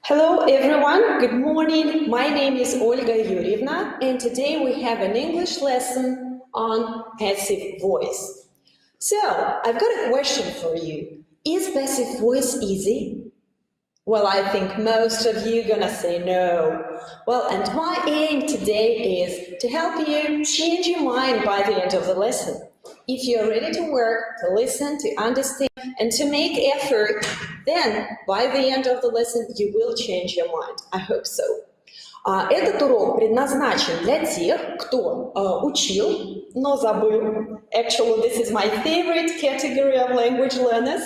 Hello everyone, good morning. My name is Olga Yurievna and today we have an English lesson on passive voice. So, I've got a question for you. Is passive voice easy? Well, I think most of you are gonna say no. Well, and my aim today is to help you change your mind by the end of the lesson. If you're ready to work, to listen, to understand, and to make effort, then by the end of the lesson you will change your mind. I hope so. Этот урок предназначен для тех, кто учил, но забыл. Actually, this is my favorite category of language learners.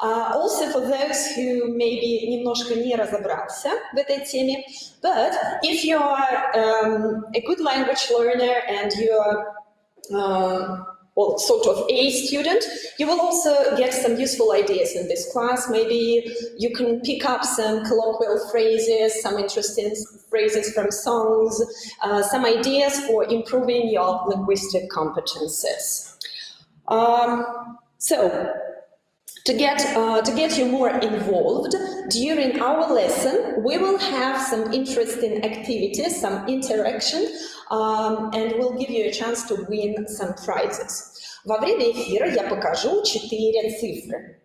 Also for those who maybe немножко не разобрался в этой теме. But if you are a good language learner and you are well, sort of A student, you will also get some useful ideas in this class. Maybe you can pick up some colloquial phrases, some interesting phrases from songs, some ideas for improving your linguistic competences. So, to get you more involved, during our lesson, we will have some interesting activities, some interaction, and we'll give you a chance to win some prizes. Во время эфира я покажу 4 цифры.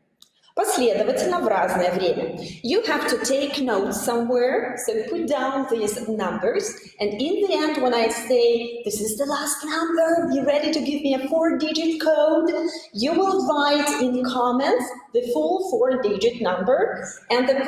Последовательно в разное время. You have to take notes somewhere, so put down these numbers, and in the end when I say, this is the last number, be ready to give me a 4-digit code, you will write in comments the full 4-digit number, and the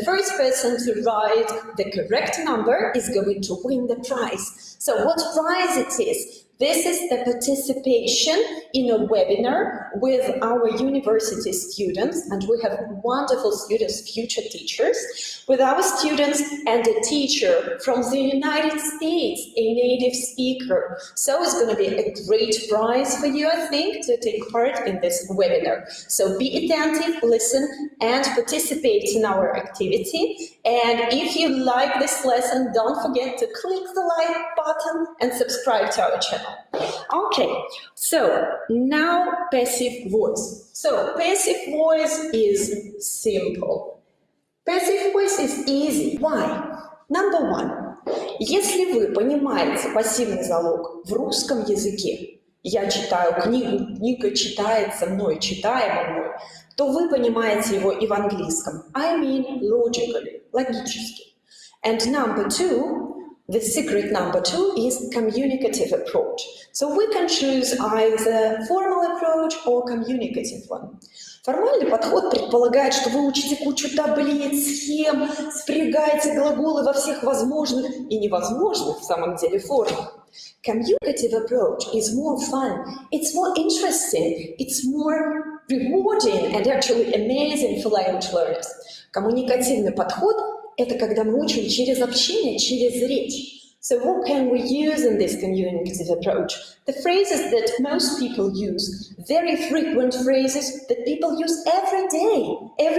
first person to write the correct number is going to win the prize. So what prize it is? This is the participation in a webinar with our university students, and we have wonderful students, future teachers, with our students and a teacher from the United States, a native speaker. So it's going to be a great prize for you, I think, to take part in this webinar. So be attentive, listen, and participate in our activity. And if you like this lesson, don't forget to click the like button and subscribe to our channel. Okay, so now passive voice. So passive voice is simple. Passive voice is easy. Why? Number one, если вы понимаете пассивный залог в русском языке, я читаю книгу, книга читается мной, читаема мной, то вы понимаете его и в английском. I mean logically, логически. And number two, the secret number 2 is communicative approach. So we can choose either formal approach or communicative one. Формальный подход предполагает, что вы учите кучу таблиц, схем, спрягаете глаголы во всех возможных и невозможных в самом деле формах. Communicative approach is more fun, it's more interesting, it's more rewarding and actually amazing for language learners. Коммуникативный подход – это когда мы учим через общение, через речь. So what can we use in this communicative approach? The phrases that most people use, very frequent phrases that people use every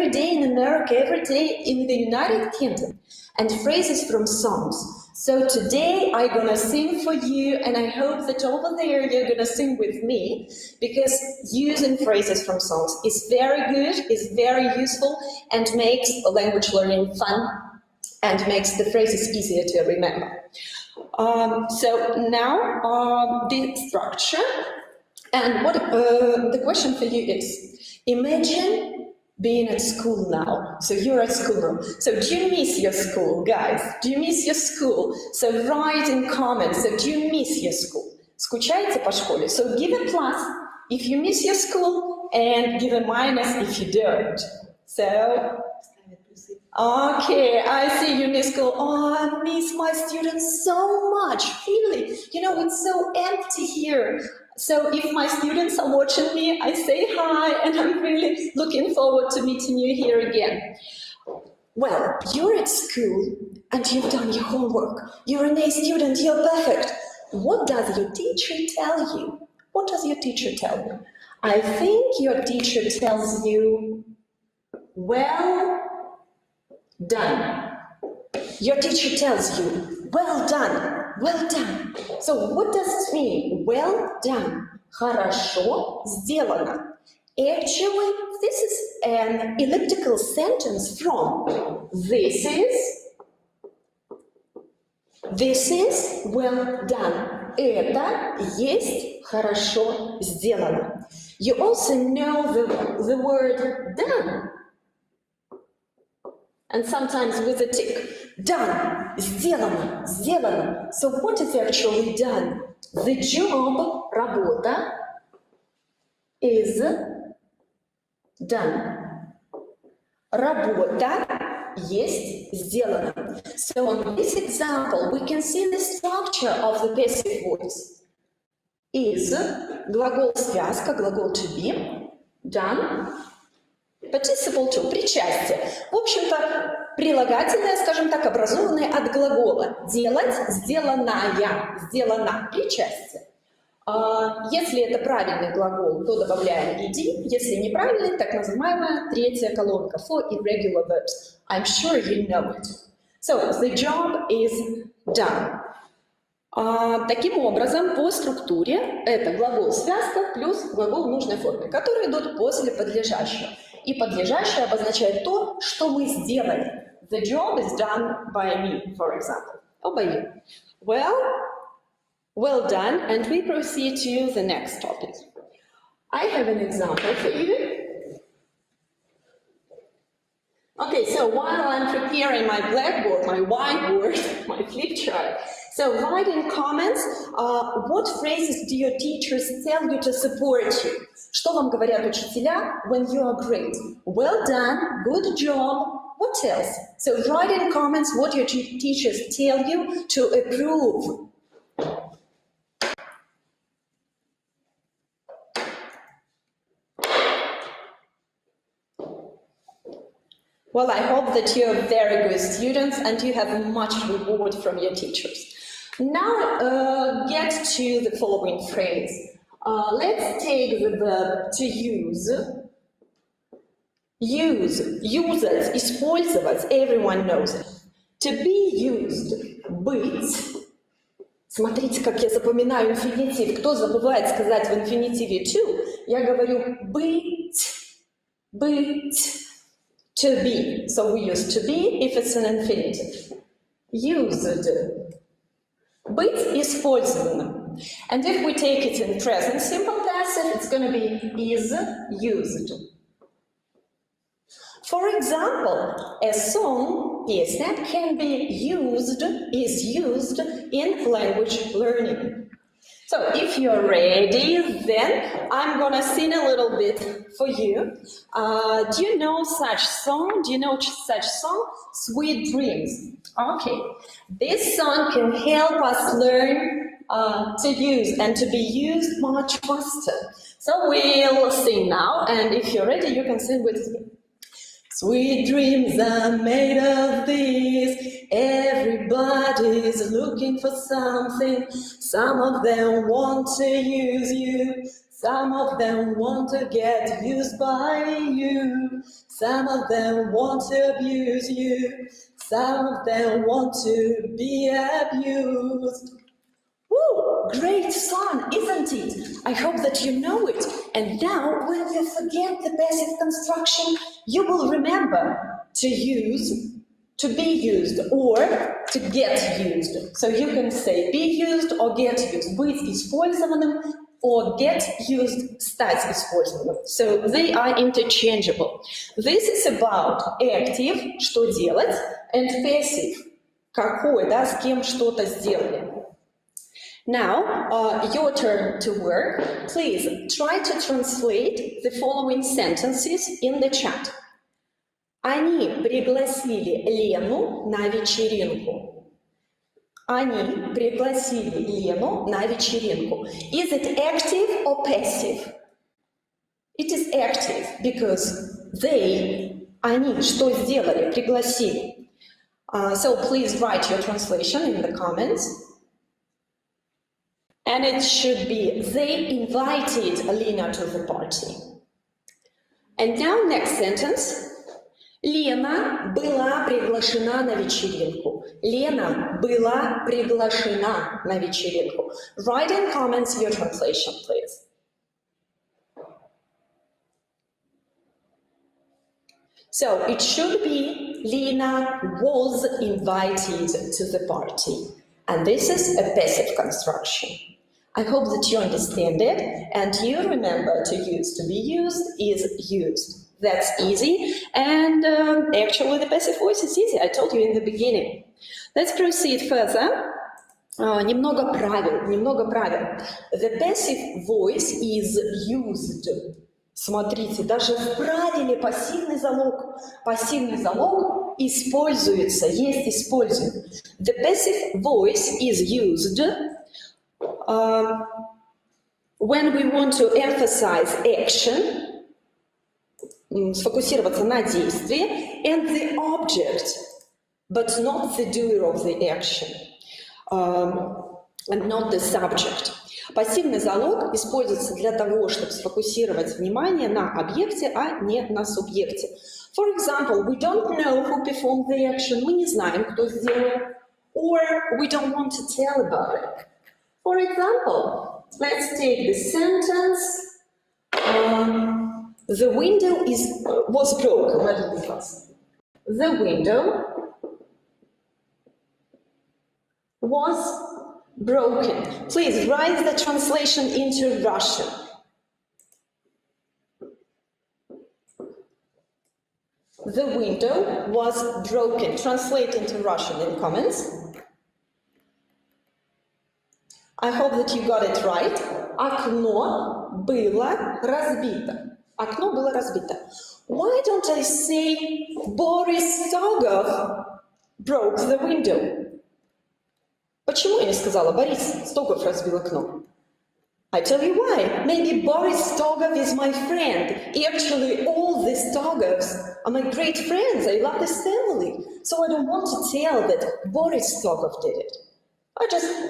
day in America, every day in the United Kingdom, and phrases from songs. So today I'm gonna sing for you, and I hope that over there you're gonna sing with me, because using phrases from songs is very good, is very useful, and makes language learning fun, and makes the phrases easier to remember. So now the structure, and what the question for you is, imagine being at school now. So you're at school now. So do you miss your school, guys? Do you miss your school? So write in comments, so do you miss your school? Скучаете по школе? So give a plus if you miss your school, and give a minus if you don't. So, okay, I see you miss school. Oh, I miss my students so much, really. You know, it's so empty here. So if my students are watching me, I say hi, and I'm really looking forward to meeting you here again. Well, you're at school, and you've done your homework. You're an A student, you're perfect. What does your teacher tell you? What does your teacher tell you? I think your teacher tells you, well done. Your teacher tells you, well done, well done. So what does it mean? Well done. Хорошо сделано. Actually, this is an elliptical sentence from this is well done. Это есть хорошо сделано. You also know the word done. And sometimes with a tick. Done. Сделано. Сделано. So what is actually done? The job, работа, is done. Работа есть сделано. So in this example, we can see the structure of the passive voice. Is, глагол связка, глагол to be, done, participle to, причастие. В общем-то, прилагательное, скажем так, образованное от глагола. Делать, сделанная, сделана, причастие. Если это правильный глагол, то добавляем ed. Если неправильный, так называемая третья колонка for irregular verbs. I'm sure you know it. So, the job is done. Таким образом, по структуре это глагол связка плюс глагол в нужной форме, которые идут после подлежащего. И подлежащее обозначает то, что мы сделали. The job is done by me, for example. Or by you. Well done, and we proceed to the next topic. I have an example for you. Okay, so while I'm preparing my blackboard, my whiteboard, my flip chart, so write in comments what phrases do your teachers tell you to support you. Что вам говорят учителя when you are great? Well done, good job. What else? So write in comments what your teachers tell you to approve. Well, I hope that you're very good students and you have much reward from your teachers. Now get to the following phrase. Let's take the verb to use. Use, usать, использовать, everyone knows it. To be used, быть. Смотрите, как я запоминаю инфинитив. Кто забывает сказать в инфинитиве to, я говорю быть, быть. To be. So we use to be if it's an infinitive. Used. Быть использованным. And if we take it in present simple passive, it's going to be is used. For example, a song, песня, can be used, is used in language learning. So if you're ready, then I'm gonna sing a little bit for you. Do you know such song? Do you know such song? Sweet Dreams. Okay. This song can help us learn to use and to be used much faster. So we'll sing now, and if you're ready, you can sing with me. Sweet dreams are made of this. Everybody's looking for something. Some of them want to use you. Some of them want to get used by you. Some of them want to abuse you. Some of them want to be abused. Woo! Great song, isn't it? I hope that you know it. And now, when you forget the passive construction, you will remember to use, to be used, or to get used. So you can say be used or get used. Быть использованным or get used, стать использованным. So they are interchangeable. This is about active, что делать, and passive, какой, да, с кем что-то сделали. Now, your turn to work. Please try to translate the following sentences in the chat. Они пригласили Лену на вечеринку. Они пригласили Лену на вечеринку. Is it active or passive? It is active because they, они, что сделали? Пригласили. So please write your translation in the comments. And it should be, they invited Lena to the party. And now next sentence. Лена была приглашена на вечеринку. Лена была приглашена на вечеринку. Write in comments your translation, please. So it should be Lina was invited to the party. And this is a passive construction. I hope that you understand it, and you remember to use. To be used is used. That's easy, and actually the passive voice is easy. I told you in the beginning. Let's proceed further. Немного правил. The passive voice is used. Смотрите, даже в правиле пассивный залог. Пассивный залог используется, есть используем. The passive voice is used when we want to emphasize action, сфокусироваться на действии, and the object, but not the doer of the action, and not the subject. Пассивный залог используется для того, чтобы сфокусировать внимание на объекте, а не на субъекте. For example, we don't know who performed the action. Мы не знаем, кто сделал. Or we don't want to tell about it. For example, let's take the sentence. The window was broken. The window was broken. Please write the translation into Russian. The window was broken. Translate into Russian in comments. I hope that you got it right. Окно было разбито. Окно было разбито. Why don't I say Boris Stogov broke the window? Почему я не сказала Борис Стогов разбил окно? I tell you why. Maybe Boris Stogov is my friend. Actually, all the Stogovs are my great friends. I love this family. So I don't want to tell that Boris Stogov did it.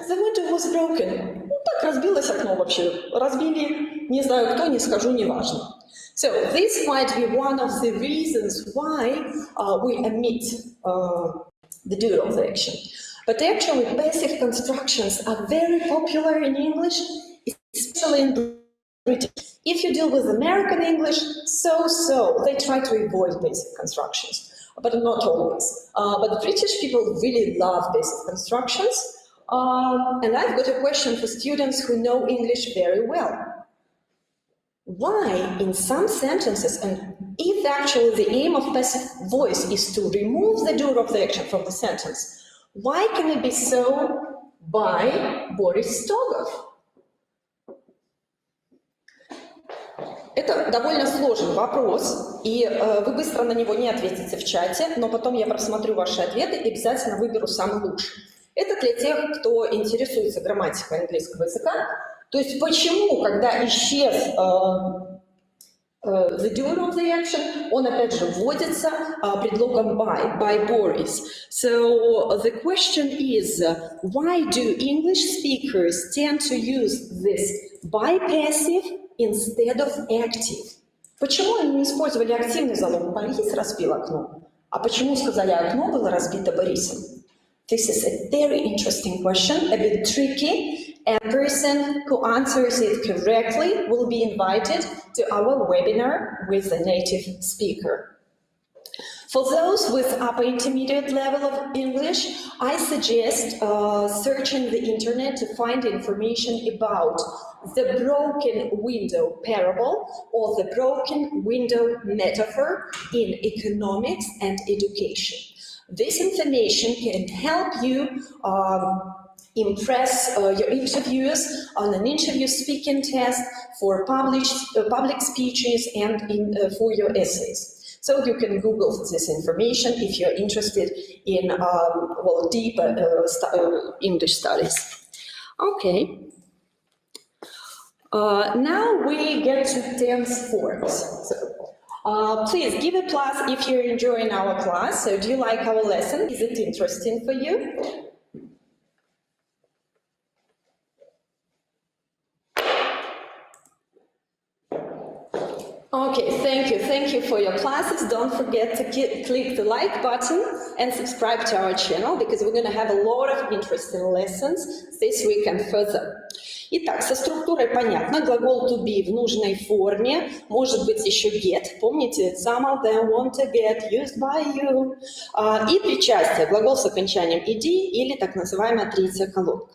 The window was broken. Ну, так разбилось окно вообще. Разбили, не знаю кто, не скажу, не важно. So this might be one of the reasons why we omit the doer of the action. But actually, passive constructions are very popular in English, especially in British. If you deal with American English, so they try to avoid basic constructions, but not always. But British people really love basic constructions. And I've got a question for students who know English very well. Why in some sentences, and if actually the aim of passive voice is to remove the doer of the action from the sentence, why can it be so by Boris Stogov? Это довольно сложный вопрос, и вы быстро на него не ответите в чате, но потом я просмотрю ваши ответы и обязательно выберу самый лучший. Это для тех, кто интересуется грамматикой английского языка. То есть почему, когда исчез the doer of the action, он опять же вводится предлогом by Boris. So the question is, why do English speakers tend to use this by passive instead of active? Почему они не использовали активный залог «Борис разбил окно», а почему сказали «окно было разбито Борисом»? This is a very interesting question, a bit tricky. A person who answers it correctly will be invited to our webinar with a native speaker. For those with upper intermediate level of English, I suggest searching the internet to find information about the broken window parable or the broken window metaphor in economics and education. This information can help you impress your interviewers on an interview speaking test for public speeches and for your essays. So you can Google this information if you're interested in deep English studies. Okay. Now we get to tense forms. So, please give a plus if you're enjoying our class. So do you like our lesson? Is it interesting for you? Okay, thank you for your classes. Don't forget to click the like button and subscribe to our channel because we're going to have a lot of interesting lessons this week and further. Итак, со структурой понятно. Глагол to be в нужной форме. Может быть еще get. Помните, some of them want to get used by you. И причастие. Глагол с окончанием ed или так называемая третья колонка.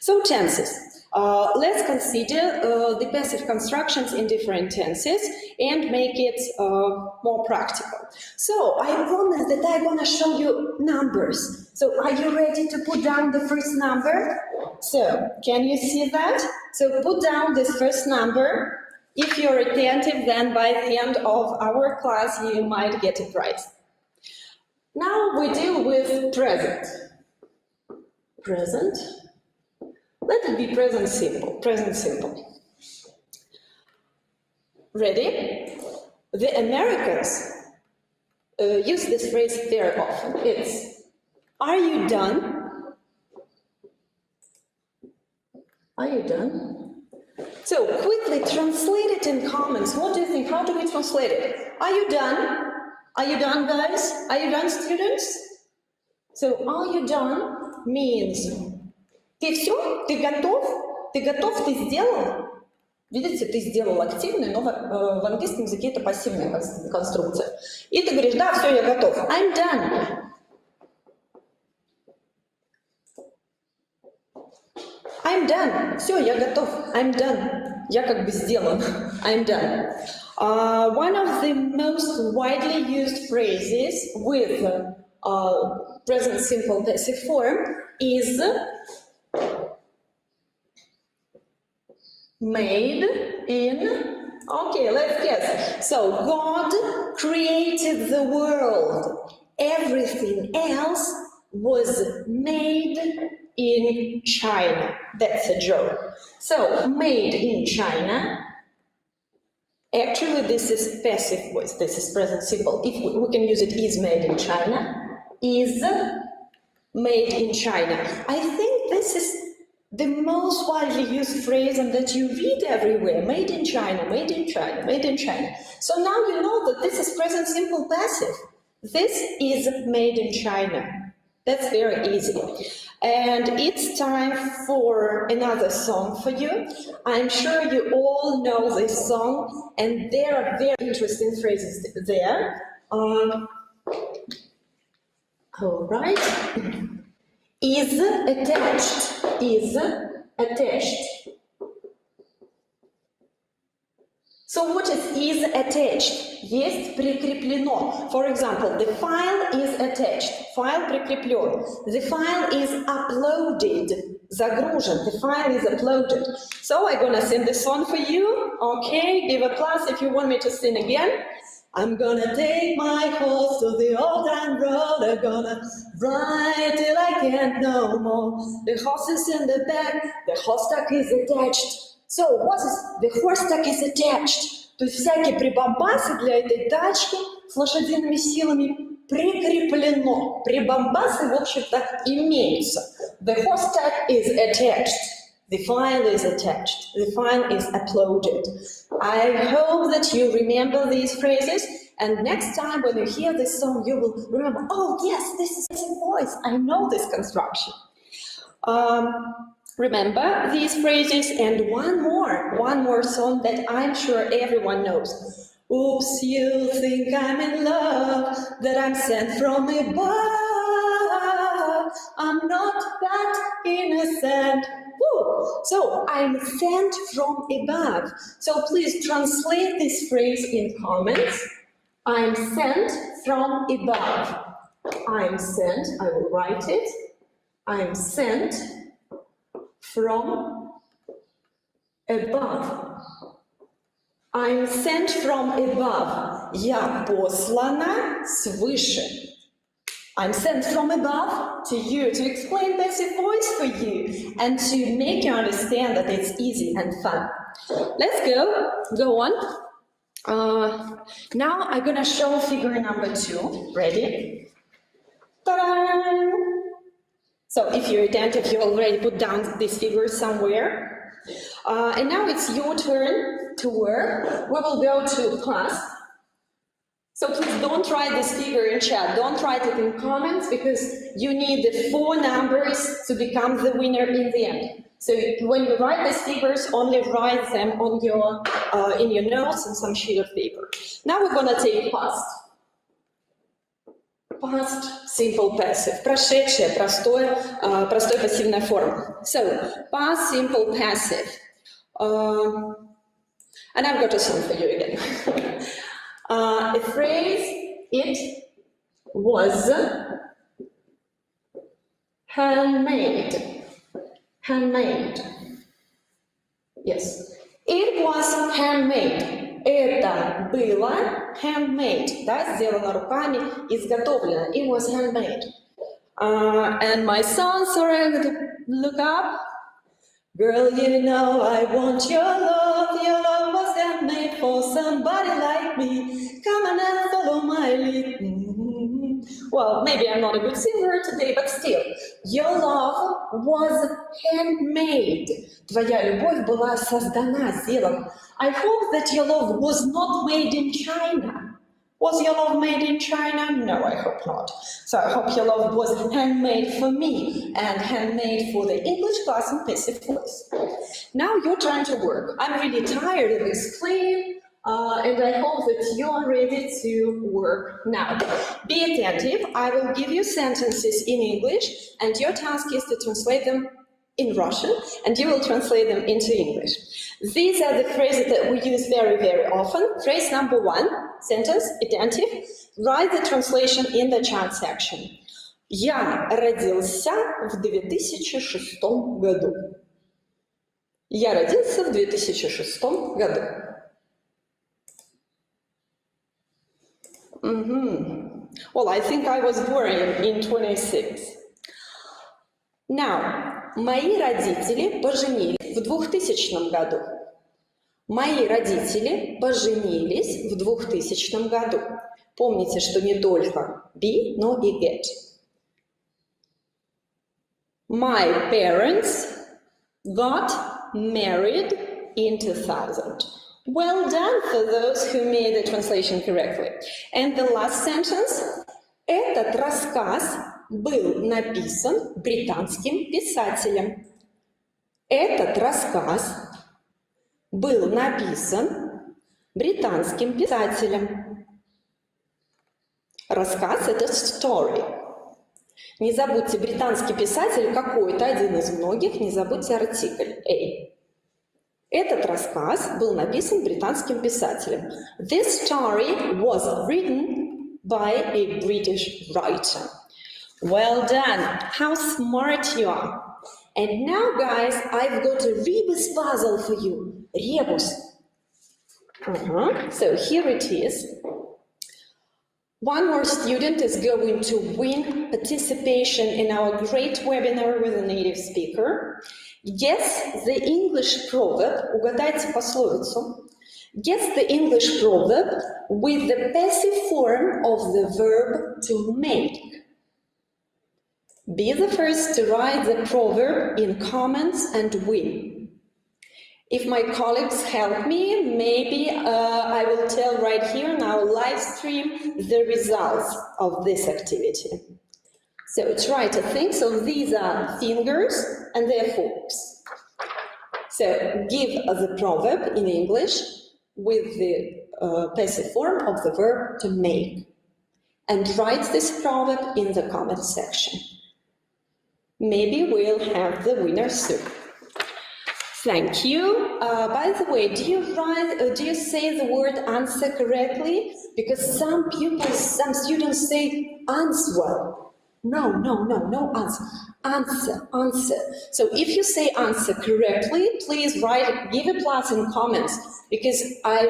So tenses. Let's consider the passive constructions in different tenses and make it more practical. So I promise that I'm going to show you numbers. So are you ready to put down the first number? So can you see that? So put down this first number. If you're attentive, then by the end of our class you might get it right. Now we deal with present. Present. Let it be present simple. Present simple. Ready? The Americans use this phrase very often. It's, are you done? Are you done? So quickly translate it in comments. What do you think? How do we translate it? Are you done? Are you done, guys? Are you done, students? So are you done means ты все, ты готов, ты сделал. Видите, ты сделал активную, но в английском языке это пассивная конструкция. И ты говоришь, да, все, я готов. I'm done. I'm done. Все, я готов. I'm done. Я как бы сделан. I'm done. One of the most widely used phrases with present simple passive form is made in, okay, let's guess. So, God created the world. Everything else was made in China. That's a joke. So, made in China. Actually, this is passive voice. This is present simple. If we can use it, is made in China. Is made in China. I think this is the most widely used phrase and that you read everywhere. Made in China, made in China, made in China. So now you know that this is present simple passive. This is made in China. That's very easy. And it's time for another song for you. I'm sure you all know this song and there are very interesting phrases there. All right. Is attached. Is attached. So what is attached? Есть прикреплено. For example, the file is attached. Файл прикреплен. The file is uploaded. Загружен. The file is uploaded. So I'm gonna sing this song for you. Okay, give applause if you want me to sing again. I'm gonna take my horse to the old town road. I'm gonna ride till I can't no more. The horse is in the back. The horse tack is attached. So, what is the horse tack is attached? То есть всякие прибамбасы для этой тачки с лошадиными силами прикреплено. Прибамбасы, в общем-то, имеются. The horse tack is attached. The file is attached. The file is uploaded. I hope that you remember these phrases, and next time when you hear this song, you will remember, oh yes, this is a voice. I know this construction. Remember these phrases and one more song that I'm sure everyone knows. Oops, you think I'm in love, that I'm sent from above. I'm not that innocent. Woo. So I'm sent from above. So please translate this phrase in comments. I'm sent from above. I'm sent, I will write it. I'm sent from above. I'm sent from above. Я послана свыше. I'm sent from above to you to explain passive voice for you and to make you understand that it's easy and fun. Let's go on. Now I'm gonna show figure number 2. Ready? Ta-da! So if you're attentive, you already put down this figure somewhere. And now it's your turn to work. We will go to class. So please don't write this figure in chat. Don't write it in comments because you need the 4 numbers to become the winner in the end. So when you write these figures, only write them on your in your notes on some sheet of paper. Now we're gonna take past. Past, simple, passive. Прошедшее, простой пассивная форма. So, past, simple, passive. And I've got a song for you again. A phrase, it was handmade. Handmade. Yes. It was handmade. Это было handmade. Да, сделано руками, изготовлено. It was handmade. And my son, sorry, I'm going to look up. Girl, you know I want your love. Your love was handmade for somebody like me. Come on and follow my lead. Well, maybe I'm not a good singer today, but still, your love was handmade. Твоя любовь была создана, сделана. I hope that your love was not made in China. Was your love made in China? No, I hope not. So I hope your love was handmade for me and handmade for the English class in passive voice. Now your turn to work. I'm really tired of explaining. And I hope that you are ready to work now. Be attentive. I will give you sentences in English, and your task is to translate them in Russian, and you will translate them into English. These are the phrases that we use very, very often. Phrase number 1, sentence, attentive. Write the translation in the chat section. Я родился в 2006 году. Я родился в 2006 году. Well, I think I was born in 26. Now, мои родители поженились в 2000 году. Мои родители поженились в 2000 году. Помните, что не только be, но и get. My parents got married in 2000. Well done for those who made the translation correctly. And the last sentence. Этот рассказ был написан британским писателем. Этот рассказ был написан британским писателем. Рассказ – это story. Не забудьте, британский писатель какой-то, один из многих, не забудьте артикль A. Этот рассказ был написан британским писателем. This story was written by a British writer. Well done! How smart you are! And now, guys, I've got a rebus puzzle for you. Rebus. So here it is. One more student is going to win participation in our great webinar with a native speaker. Guess the English proverb, угадайте пословицу. Guess the English proverb with the passive form of the verb to make. Be the first to write the proverb in comments and win. If my colleagues help me, maybe I will tell right here in our live stream the results of this activity. So try to think. So these are fingers and they're forks. So give the proverb in English with the passive form of the verb to make. And write this proverb in the comment section. Maybe we'll have the winner soon. Thank you. By the way, do you say the word answer correctly? Because some students say answer. No answer. Answer. So if you say answer correctly, please give a plus in comments, because I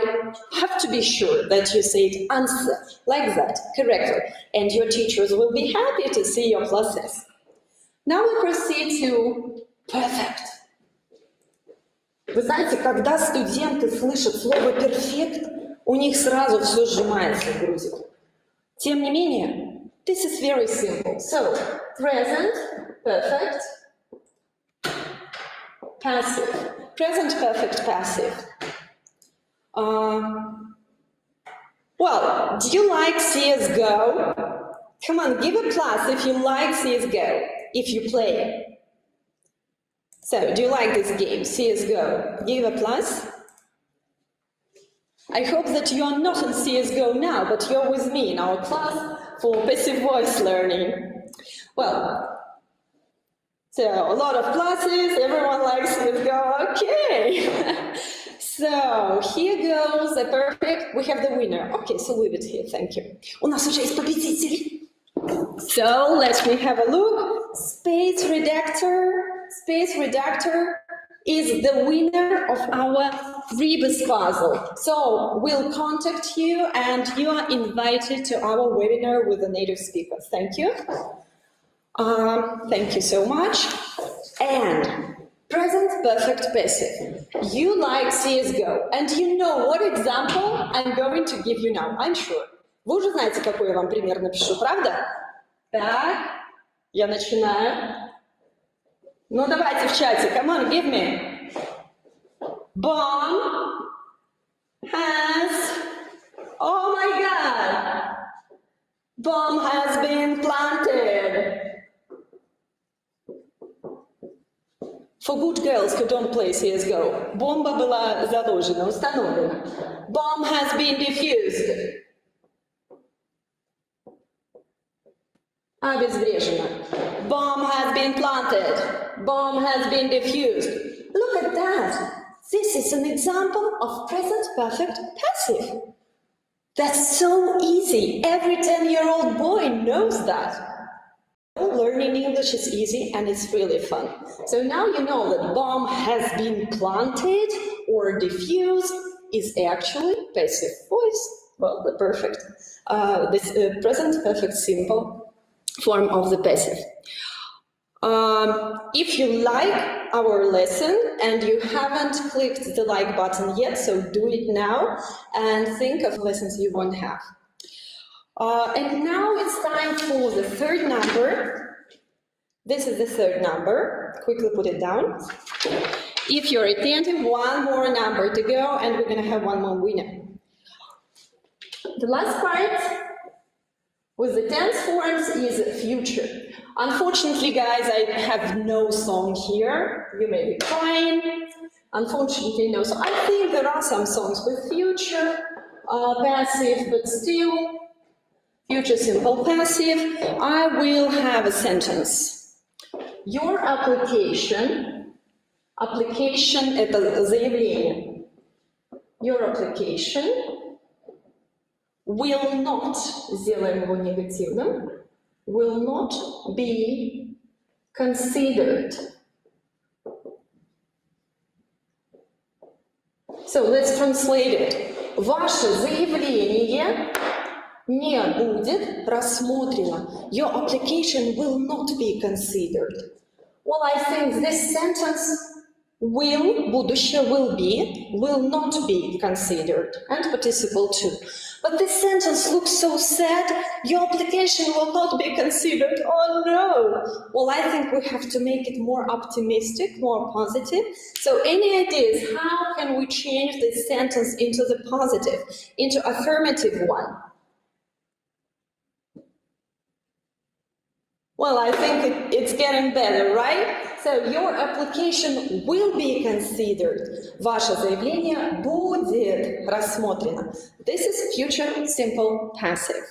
have to be sure that you say it answer like that correctly, and your teachers will be happy to see your pluses. Now we proceed to perfect. Вы знаете, когда студенты слышат слово perfect, у них сразу все сжимается в груди. Тем не менее, this is very simple. So, present, perfect, passive. Present, perfect, passive. Well, do you like CSGO? Come on, give a plus if you like CSGO, if you play. So, do you like this game, CSGO? Give a plus. I hope that you are not in CSGO now, but you're with me in our class for passive voice learning. Well, so a lot of pluses, everyone likes CSGO, okay. So, here goes the perfect, we have the winner. Okay, so leave it here, thank you. У нас уже есть победитель. So, let me have a look. Space Redactor is the winner of our rebus puzzle. So, we'll contact you and you are invited to our webinar with a native speaker. Thank you. Thank you so much. And present perfect passive. You like CSGO, and you know what example I'm going to give you now, I'm sure. Вы уже знаете, какой я вам пример напишу, правда? Так, я начинаю. Ну, давайте в чате. Come on, give me. Bomb has... Oh my God! Bomb has been planted. For good girls who don't play CSGO, бомба была заложена, установлена. Bomb has been diffused. Обезврежена. Bomb has been planted. Bomb has been diffused. Look at that. This is an example of present perfect passive. That's so easy. Every 10-year-old boy knows that. Learning English is easy and it's really fun. So now you know that bomb has been planted or diffused is actually passive voice. Well, the perfect, present perfect simple form of the passive. If you like our lesson and you haven't clicked the like button yet, so do it now and think of lessons you want to have. And now it's time for the third number. This is the third number. Quickly put it down. If you're attentive, one more number to go and we're going to have one more winner. The last part with the tense forms is future. Unfortunately, guys, I have no song here. You may be crying. Unfortunately, no. So I think there are some songs with future, passive, but still future simple passive. I will have a sentence. Your application это заявление. Your application will not, сделаем его негативным, will not be considered. So let's translate it. Ваше заявление не будет рассмотрено. Your application will not be considered. Well, I think this sentence will, будущее will not be considered, and participle too. But this sentence looks so sad. Your application will not be considered. Oh no! Well, I think we have to make it more optimistic, more positive. So any ideas? How can we change this sentence into the positive, into affirmative one? Well, I think it's getting better, right? So your application will be considered. Ваше заявление будет рассмотрено. This is future simple passive.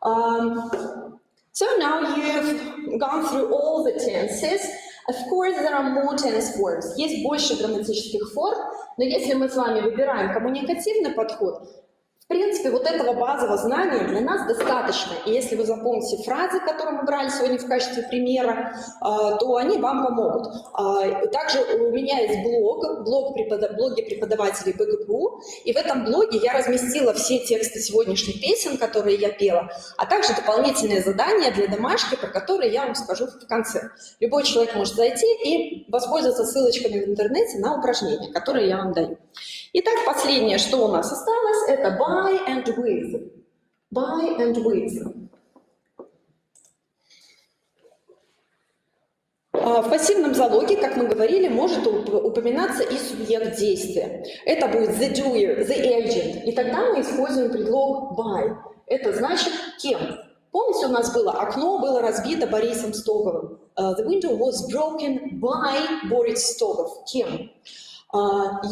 So now you've gone through all the tenses. Of course, there are more tense forms. Есть больше грамматических форм, но если мы с вами выбираем коммуникативный подход, в принципе, вот этого базового знания для нас достаточно. И если вы запомните фразы, которые мы брали сегодня в качестве примера, то они вам помогут. Также у меня есть блоги преподавателей БГПУ, и в этом блоге я разместила все тексты сегодняшних песен, которые я пела, а также дополнительные задания для домашки, про которые я вам скажу в конце. Любой человек может зайти и воспользоваться ссылочками в интернете на упражнения, которые я вам даю. Итак, последнее, что у нас осталось, это by and with. By and with. В пассивном залоге, как мы говорили, может упоминаться и субъект действия. Это будет the doer, the agent. И тогда мы используем предлог by. Это значит кем. Помните, у нас было окно было разбито Борисом Стоговым. The window was broken by Boris Stogov. Кем?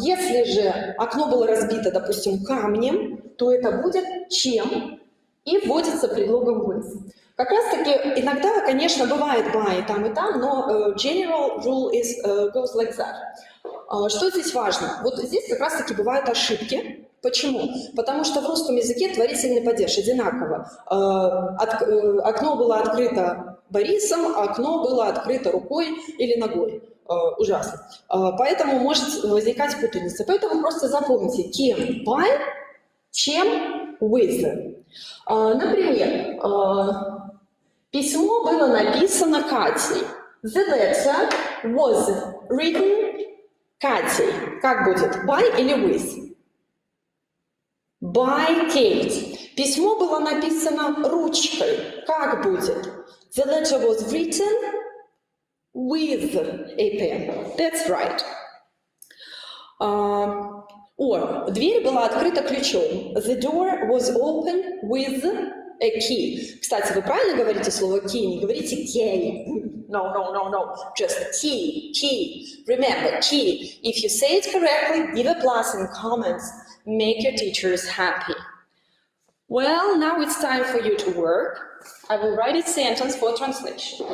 Если же окно было разбито, допустим, камнем, то это будет чем и вводится предлогом with. Как раз таки иногда, конечно, бывает by и там, но general rule goes like that. Что здесь важно? Вот здесь как раз таки бывают ошибки. Почему? Потому что в русском языке творительный падеж одинаково. Окно было открыто Борисом, а окно было открыто рукой или ногой. Ужасно. Поэтому может возникать путаница. Поэтому просто запомните, кем by, чем with. Например, письмо было написано Катей. The letter was written Катей. Как будет? By или with? By Kate. Письмо было написано ручкой. Как будет? The letter was written with a pen. That's right. Дверь была открыта ключом. The door was opened with a key. Кстати, вы правильно говорите слово key, не говорите key. No. Just key. Remember, key. If you say it correctly, give a plus in comments. Make your teachers happy. Well, now it's time for you to work. I will write a sentence for translation.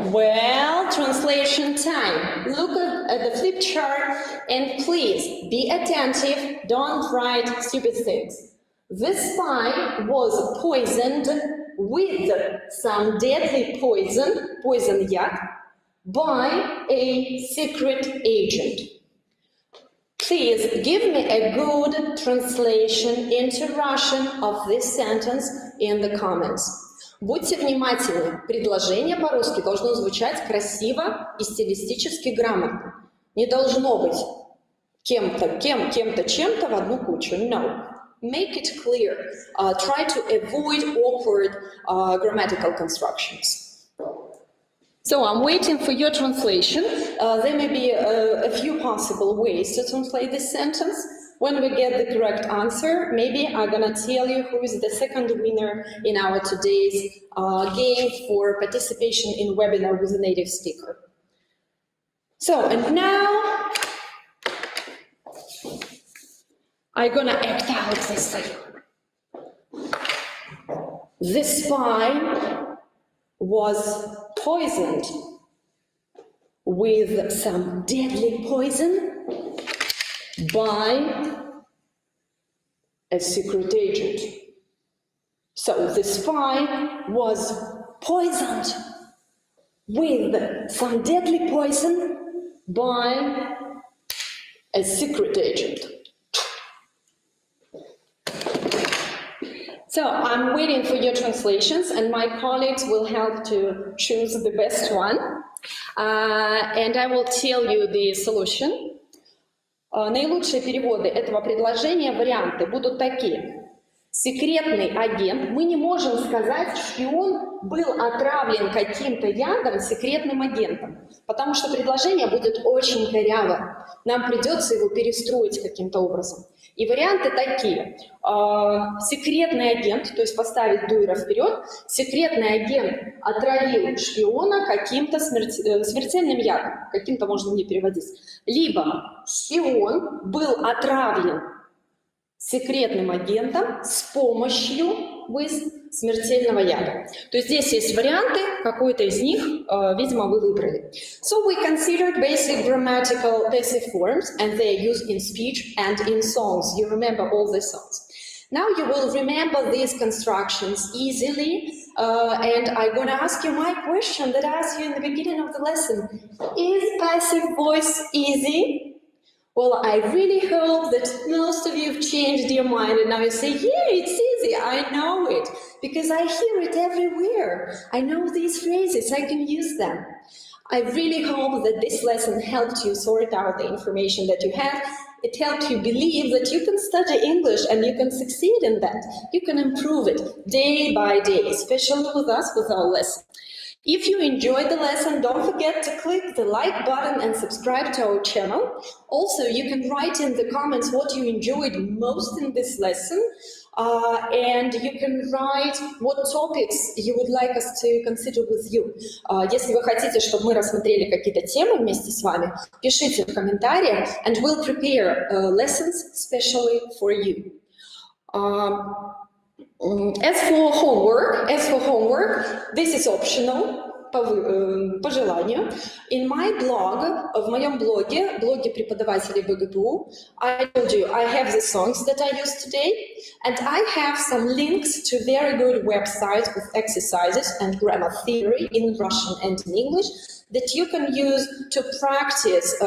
Well, translation time. Look at the flip chart and please be attentive. Don't write stupid things. This spy was poisoned with some deadly poison яд, by a secret agent. Please give me a good translation into Russian of this sentence in the comments. Будьте внимательны, предложение по-русски должно звучать красиво и стилистически грамотно. Не должно быть кем-то, чем-то в одну кучу. No. Make it clear. Try to avoid awkward grammatical constructions. So I'm waiting for your translation. There may be a few possible ways to translate this sentence. When we get the correct answer, maybe I'm gonna tell you who is the second winner in our today's game for participation in webinar with a native speaker. So, and now I'm gonna act out this for you. The spy was poisoned with some deadly poison by a secret agent. So the spy was poisoned with some deadly poison by a secret agent. So I'm waiting for your translations and my colleagues will help to choose the best one. And I will tell you the solution. Наилучшие переводы этого предложения, варианты будут такие. Секретный агент, мы не можем сказать, шпион был отравлен каким-то ядом секретным агентом, потому что предложение будет очень коряво. Нам придется его перестроить каким-то образом. И варианты такие. Секретный агент, то есть поставить дуэра вперед, секретный агент отравил шпиона каким-то смертельным ядом, каким-то можно не переводить. Либо шпион был отравлен секретным агентом с помощью смертельного яда. То есть здесь есть варианты, какой-то из них, видимо, вы выбрали. So we considered basic grammatical passive forms and they are used in speech and in songs. You remember all the songs. Now you will remember these constructions easily and I'm going to ask you my question that I asked you in the beginning of the lesson. Is passive voice easy? Well, I really hope that most of you have changed your mind and now you say, yeah, it's easy, I know it, because I hear it everywhere. I know these phrases, I can use them. I really hope that this lesson helped you sort out the information that you have. It helped you believe that you can study English and you can succeed in that. You can improve it day by day, especially with us, with our lesson. If you enjoyed the lesson, don't forget to click the like button and subscribe to our channel. Also, you can write in the comments what you enjoyed most in this lesson. And you can write what topics you would like us to consider with you. Если вы хотите, чтобы мы рассмотрели какие-то темы вместе с вами, пишите в комментариях, and we'll prepare lessons specially for you. As for homework, this is optional. По желанию. In my blog, в моем блоге преподавателей БГПУ, I told you I have the songs that I used today, and I have some links to very good websites with exercises and grammar theory in Russian and in English that you can use to practice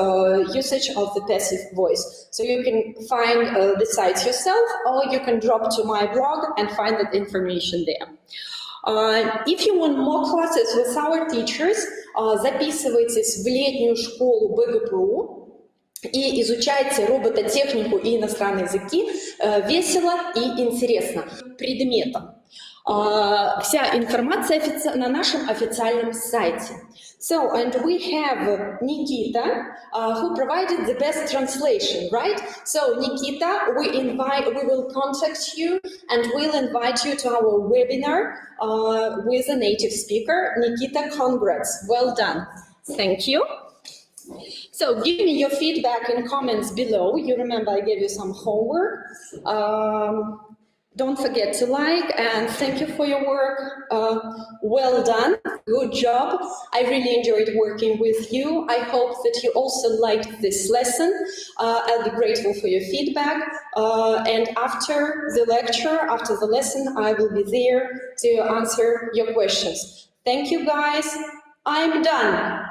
usage of the passive voice. So you can find the sites yourself, or you can drop to my blog and find that information there. If you want more classes with our teachers, записывайтесь в летнюю школу БГПУ и изучайте робототехнику и иностранные языки весело и интересно. Предметом. Вся информация на нашем официальном сайте. So, and we have Nikita, who provided the best translation, right? So, Nikita, we will contact you and we'll invite you to our webinar with a native speaker. Nikita, congrats, well done. Thank you. So, give me your feedback in comments below. You remember I gave you some homework. Don't forget to like, and thank you for your work. Well done, good job. I really enjoyed working with you. I hope that you also liked this lesson. I'll be grateful for your feedback. And after the lecture, after the lesson, I will be there to answer your questions. Thank you, guys. I'm done.